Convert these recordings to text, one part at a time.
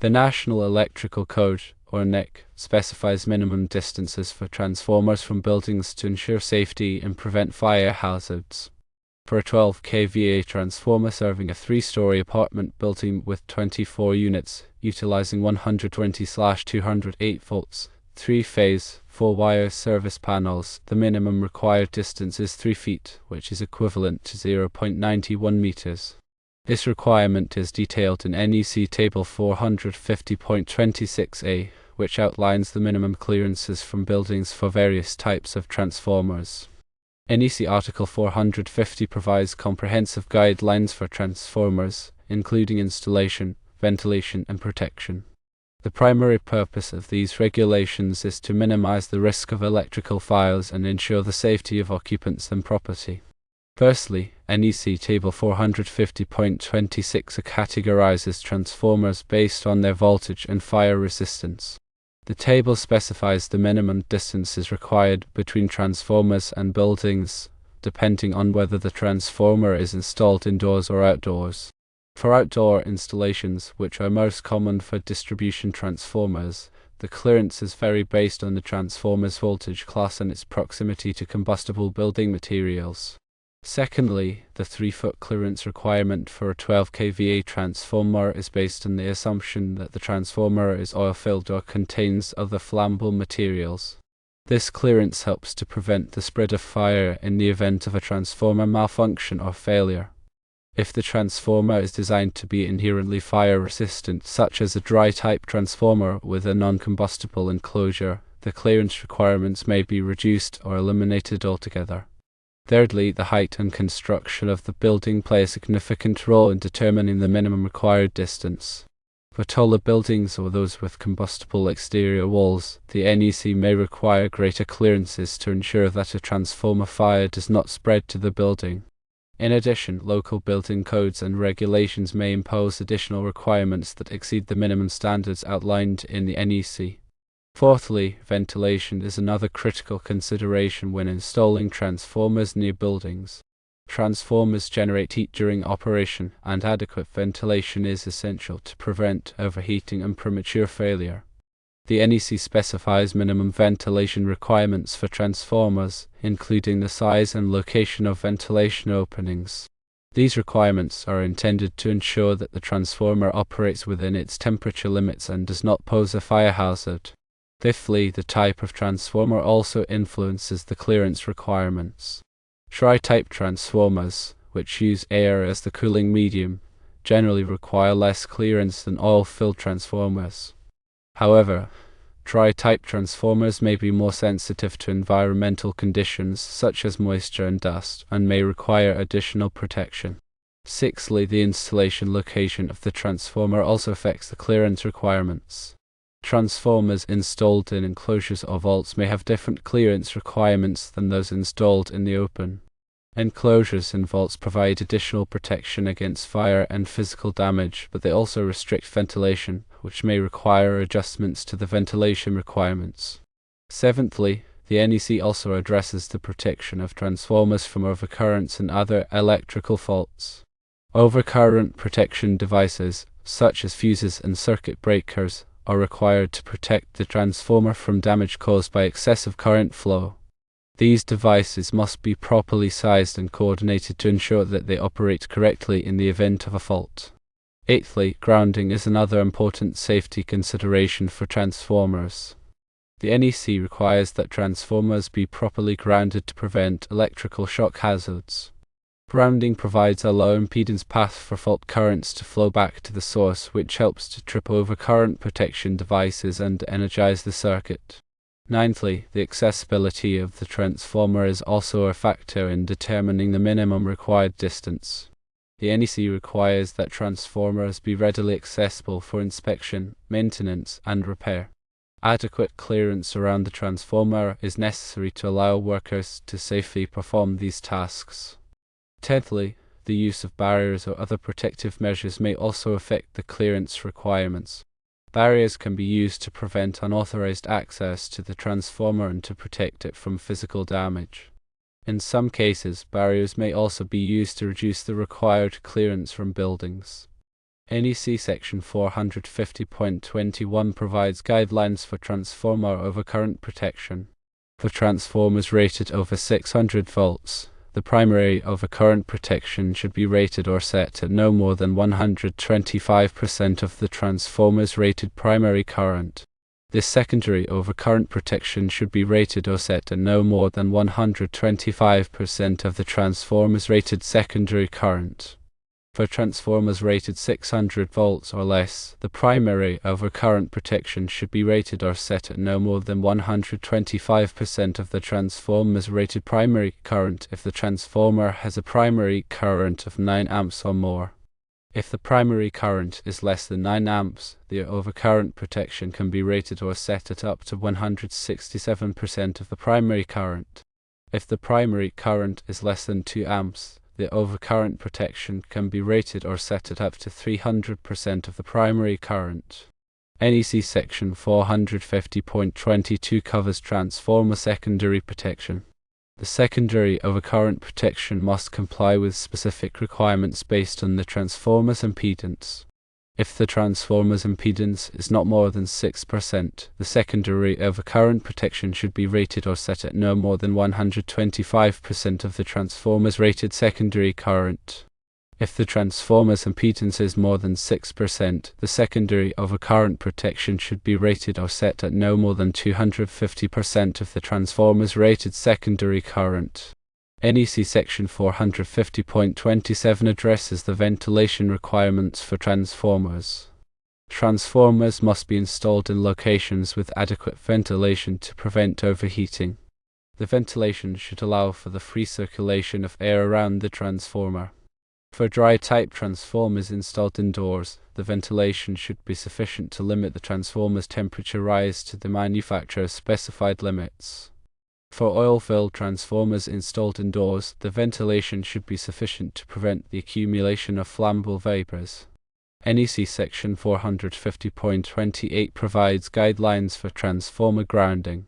The National Electrical Code, or NEC, specifies minimum distances for transformers from buildings to ensure safety and prevent fire hazards. For a 12 kVA transformer serving a 3-story apartment building with 24 units, utilizing 120/208 volts, 3-phase, 4-wire service panels, the minimum required distance is 3 feet, which is equivalent to 0.91 meters. This requirement is detailed in NEC Table 450.26a, which outlines the minimum clearances from buildings for various types of transformers. NEC Article 450 provides comprehensive guidelines for transformers, including installation, ventilation, and protection. The primary purpose of these regulations is to minimize the risk of electrical fires and ensure the safety of occupants and property. Firstly, NEC Table 450.26 categorizes transformers based on their voltage and fire resistance. The table specifies the minimum distances required between transformers and buildings, depending on whether the transformer is installed indoors or outdoors. For outdoor installations, which are most common for distribution transformers, the clearances vary based on the transformer's voltage class and its proximity to combustible building materials. Secondly, the 3-foot clearance requirement for a 12 kVA transformer is based on the assumption that the transformer is oil-filled or contains other flammable materials. This clearance helps to prevent the spread of fire in the event of a transformer malfunction or failure. If the transformer is designed to be inherently fire-resistant, such as a dry-type transformer with a non-combustible enclosure, the clearance requirements may be reduced or eliminated altogether. Thirdly, the height and construction of the building play a significant role in determining the minimum required distance. For taller buildings or those with combustible exterior walls, the NEC may require greater clearances to ensure that a transformer fire does not spread to the building. In addition, local building codes and regulations may impose additional requirements that exceed the minimum standards outlined in the NEC. Fourthly, ventilation is another critical consideration when installing transformers near buildings. Transformers generate heat during operation, and adequate ventilation is essential to prevent overheating and premature failure. The NEC specifies minimum ventilation requirements for transformers, including the size and location of ventilation openings. These requirements are intended to ensure that the transformer operates within its temperature limits and does not pose a fire hazard. Fifthly, the type of transformer also influences the clearance requirements. Dry-type transformers, which use air as the cooling medium, generally require less clearance than oil-filled transformers. However, dry-type transformers may be more sensitive to environmental conditions such as moisture and dust, and may require additional protection. Sixthly, the installation location of the transformer also affects the clearance requirements. Transformers installed in enclosures or vaults may have different clearance requirements than those installed in the open. Enclosures and vaults provide additional protection against fire and physical damage, but they also restrict ventilation, which may require adjustments to the ventilation requirements. Seventhly, the NEC also addresses the protection of transformers from overcurrents and other electrical faults. Overcurrent protection devices, such as fuses and circuit breakers, are required to protect the transformer from damage caused by excessive current flow. These devices must be properly sized and coordinated to ensure that they operate correctly in the event of a fault. Eighthly, grounding is another important safety consideration for transformers. The NEC requires that transformers be properly grounded to prevent electrical shock hazards. Grounding provides a low impedance path for fault currents to flow back to the source, which helps to trip over current protection devices and energize the circuit. Ninthly, the accessibility of the transformer is also a factor in determining the minimum required distance. The NEC requires that transformers be readily accessible for inspection, maintenance, and repair. Adequate clearance around the transformer is necessary to allow workers to safely perform these tasks. Tenthly, the use of barriers or other protective measures may also affect the clearance requirements. Barriers can be used to prevent unauthorized access to the transformer and to protect it from physical damage. In some cases, barriers may also be used to reduce the required clearance from buildings. NEC Section 450.21 provides guidelines for transformer overcurrent protection. For transformers rated over 600 volts, the primary overcurrent protection should be rated or set at no more than 125% of the transformer's rated primary current. This secondary overcurrent protection should be rated or set at no more than 125% of the transformer's rated secondary current. For transformers rated 600 volts or less, the primary overcurrent protection should be rated or set at no more than 125% of the transformer's rated primary current if the transformer has a primary current of 9 amps or more. If the primary current is less than 9 amps, the overcurrent protection can be rated or set at up to 167% of the primary current. If the primary current is less than 2 amps, the overcurrent protection can be rated or set at up to 300% of the primary current. NEC Section 450.22 covers transformer secondary protection. The secondary overcurrent protection must comply with specific requirements based on the transformer's impedance. If the transformer's impedance is not more than 6%, the secondary overcurrent protection should be rated or set at no more than 125% of the transformer's rated secondary current. If the transformer's impedance is more than 6%, the secondary overcurrent protection should be rated or set at no more than 250% of the transformer's rated secondary current. NEC Section 450.27 addresses the ventilation requirements for transformers. Transformers must be installed in locations with adequate ventilation to prevent overheating. The ventilation should allow for the free circulation of air around the transformer. For dry-type transformers installed indoors, the ventilation should be sufficient to limit the transformer's temperature rise to the manufacturer's specified limits. For oil-filled transformers installed indoors, the ventilation should be sufficient to prevent the accumulation of flammable vapors. NEC Section 450.28 provides guidelines for transformer grounding.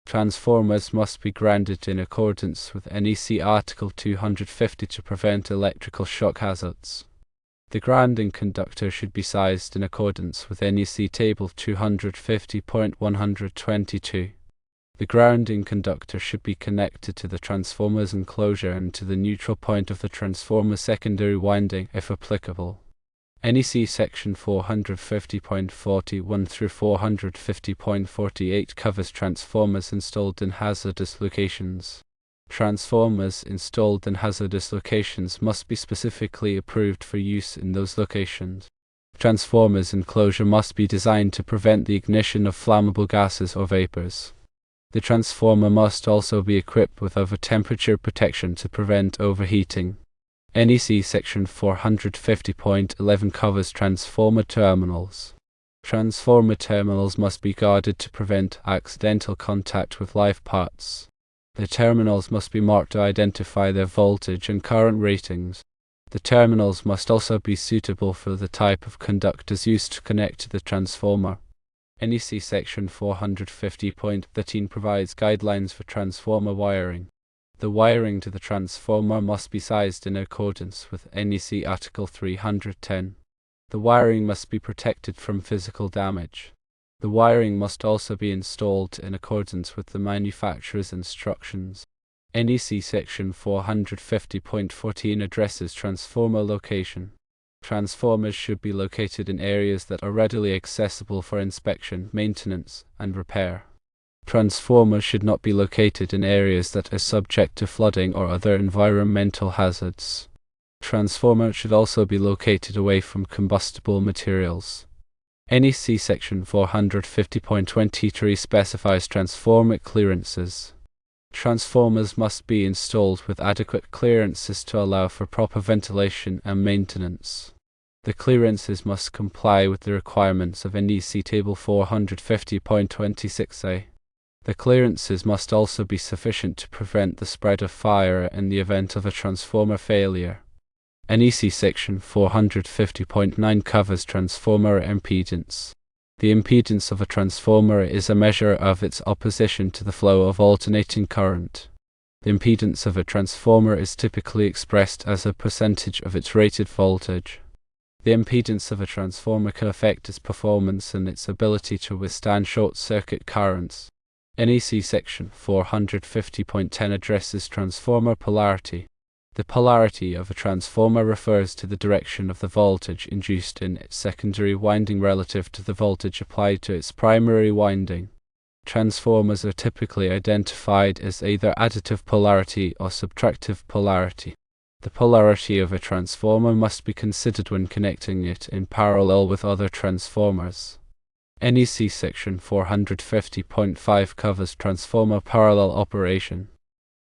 Transformers must be grounded in accordance with NEC Article 250 to prevent electrical shock hazards. The grounding conductor should be sized in accordance with NEC Table 250.122. The grounding conductor should be connected to the transformer's enclosure and to the neutral point of the transformer's secondary winding, if applicable. NEC Section 450.41 through 450.48 covers transformers installed in hazardous locations. Transformers installed in hazardous locations must be specifically approved for use in those locations. Transformers' enclosure must be designed to prevent the ignition of flammable gases or vapors. The transformer must also be equipped with over-temperature protection to prevent overheating. NEC Section 450.11 covers transformer terminals. Transformer terminals must be guarded to prevent accidental contact with live parts. The terminals must be marked to identify their voltage and current ratings. The terminals must also be suitable for the type of conductors used to connect to the transformer. NEC Section 450.13 provides guidelines for transformer wiring. The wiring to the transformer must be sized in accordance with NEC Article 310. The wiring must be protected from physical damage. The wiring must also be installed in accordance with the manufacturer's instructions. NEC Section 450.14 addresses transformer location. Transformers should be located in areas that are readily accessible for inspection, maintenance, and repair. Transformers should not be located in areas that are subject to flooding or other environmental hazards. Transformers should also be located away from combustible materials. NEC Section 450.23 specifies transformer clearances. Transformers must be installed with adequate clearances to allow for proper ventilation and maintenance. The clearances must comply with the requirements of NEC Table 450.26a. The clearances must also be sufficient to prevent the spread of fire in the event of a transformer failure. NEC Section 450.9 covers transformer impedance. The impedance of a transformer is a measure of its opposition to the flow of alternating current. The impedance of a transformer is typically expressed as a percentage of its rated voltage. The impedance of a transformer can affect its performance and its ability to withstand short-circuit currents. NEC Section 450.10 addresses transformer polarity. The polarity of a transformer refers to the direction of the voltage induced in its secondary winding relative to the voltage applied to its primary winding. Transformers are typically identified as either additive polarity or subtractive polarity. The polarity of a transformer must be considered when connecting it in parallel with other transformers. NEC Section 450.5 covers transformer parallel operation.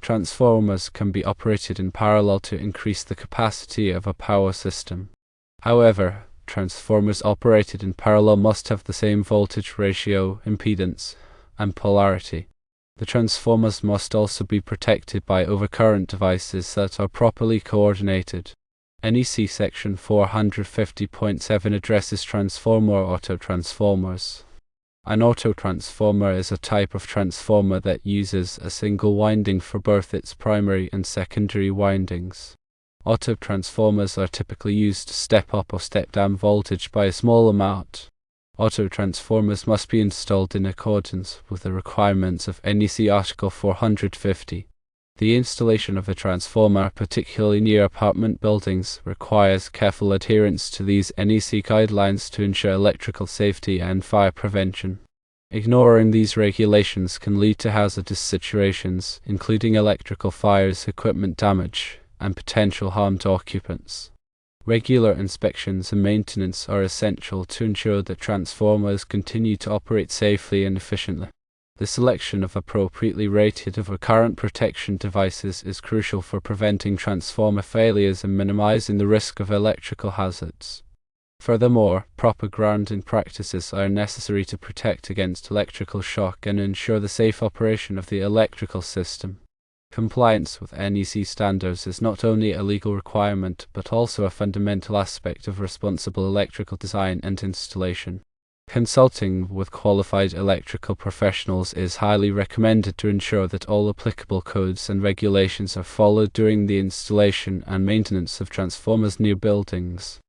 Transformers can be operated in parallel to increase the capacity of a power system. However, transformers operated in parallel must have the same voltage ratio, impedance, and polarity. The transformers must also be protected by overcurrent devices that are properly coordinated. NEC Section 450.7 addresses transformer autotransformers. An autotransformer is a type of transformer that uses a single winding for both its primary and secondary windings. Autotransformers are typically used to step up or step down voltage by a small amount. Autotransformers must be installed in accordance with the requirements of NEC Article 450. The installation of a transformer, particularly near apartment buildings, requires careful adherence to these NEC guidelines to ensure electrical safety and fire prevention. Ignoring these regulations can lead to hazardous situations, including electrical fires, equipment damage, and potential harm to occupants. Regular inspections and maintenance are essential to ensure that transformers continue to operate safely and efficiently. The selection of appropriately rated overcurrent protection devices is crucial for preventing transformer failures and minimizing the risk of electrical hazards. Furthermore, proper grounding practices are necessary to protect against electrical shock and ensure the safe operation of the electrical system. Compliance with NEC standards is not only a legal requirement but also a fundamental aspect of responsible electrical design and installation. Consulting with qualified electrical professionals is highly recommended to ensure that all applicable codes and regulations are followed during the installation and maintenance of transformers near buildings.